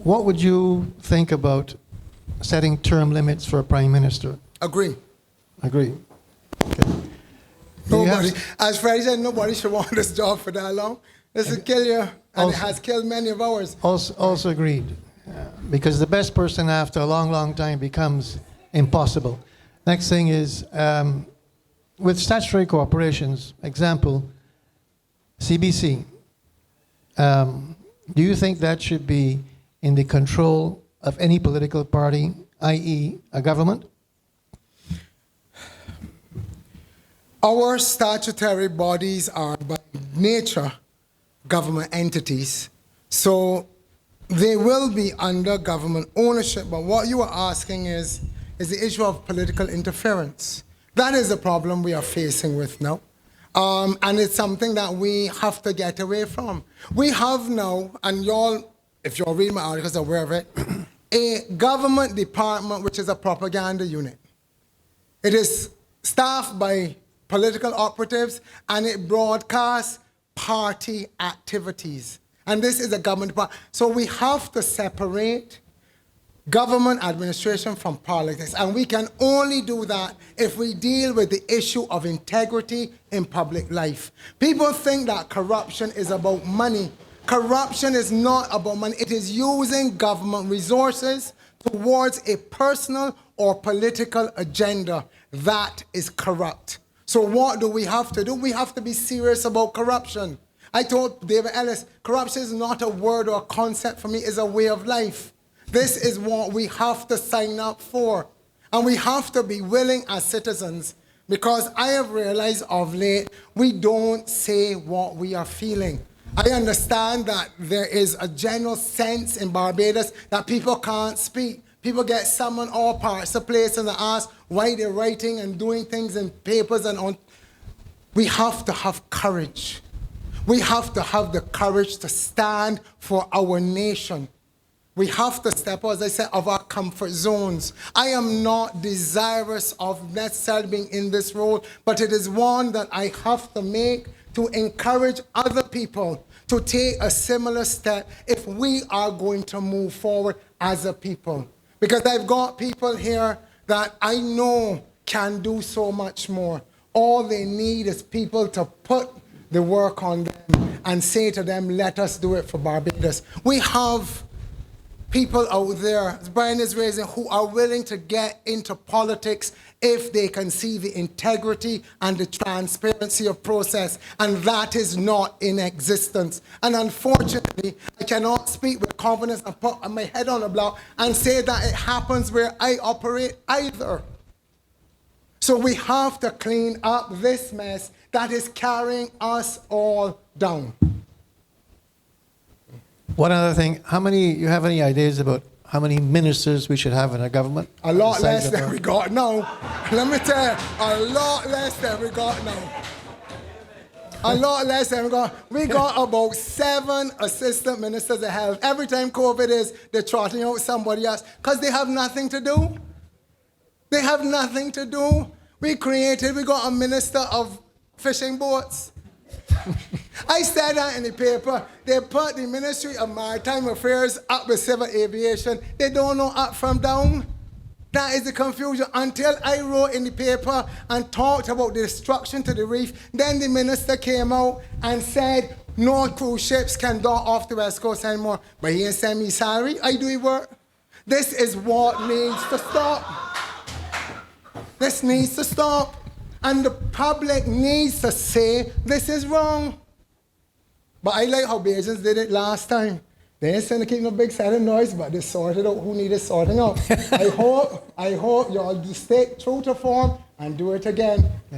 What would you think about setting term limits for a prime minister? Agree. Agree. Okay. Nobody, as Freddie said, nobody should want this job for that long. This will kill you, and also, it has killed many of ours. Also agreed. Because the best person after a long, long time becomes impossible. Next thing is, with statutory corporations, example, CBC, do you think that should be in the control of any political party, i.e. a government? Our statutory bodies are by nature government entities, so they will be under government ownership. But what you are asking is the issue of political interference. That is a problem we are facing with now. And it's something that we have to get away from. We have now, and y'all, if you're reading my articles, are aware of it, a government department which is a propaganda unit. It is staffed by political operatives, and it broadcasts party activities. And this is a government department. So we have to separate government administration from politics. And we can only do that if we deal with the issue of integrity in public life. People think that corruption is about money. Corruption is not about money. It is using government resources towards a personal or political agenda. That is corrupt. So what do we have to do? We have to be serious about corruption. I told David Ellis, corruption is not a word or a concept for me, it's a way of life. This is what we have to sign up for. And we have to be willing as citizens, because I have realized of late, we don't say what we are feeling. I understand that there is a general sense in Barbados that people can't speak. People get summoned all parts of places and asked why they're writing and doing things in papers and on. We have to have courage. We have to have the courage to stand for our nation. We have to step out, as I said, of our comfort zones. I am not desirous of necessarily being in this role, but it is one that I have to make to encourage other people to take a similar step if we are going to move forward as a people. Because I've got people here that I know can do so much more. All they need is people to put the work on them and say to them, let us do it for Barbados. We have people out there, as Brian is raising, who are willing to get into politics if they can see the integrity and the transparency of process, and that is not in existence. And unfortunately, I cannot speak with confidence and put my head on a block and say that it happens where I operate either. So we have to clean up this mess that is carrying us all down. One other thing, you have any ideas about how many ministers we should have in a government? A lot less than we got now. Let me tell you, a lot less than we got now. A lot less than we got. We got about 7 assistant ministers of health. Every time COVID is, they're trotting out somebody else because they have nothing to do. They have nothing to do. We got a minister of fishing boats. I said that in the paper. They put the Ministry of Maritime Affairs up with civil aviation. They don't know up from down. That is the confusion. Until I wrote in the paper and talked about the destruction to the reef, then the minister came out and said, no cruise ships can dock off the West Coast anymore. But he didn't send me salary. I do work. This is what needs to stop. This needs to stop. And the public needs to say, this is wrong. But I like how Bajans did it last time. They didn't send to keep no big silent noise, but they sorted out who needed sorting out. I hope y'all stick true to form and do it again.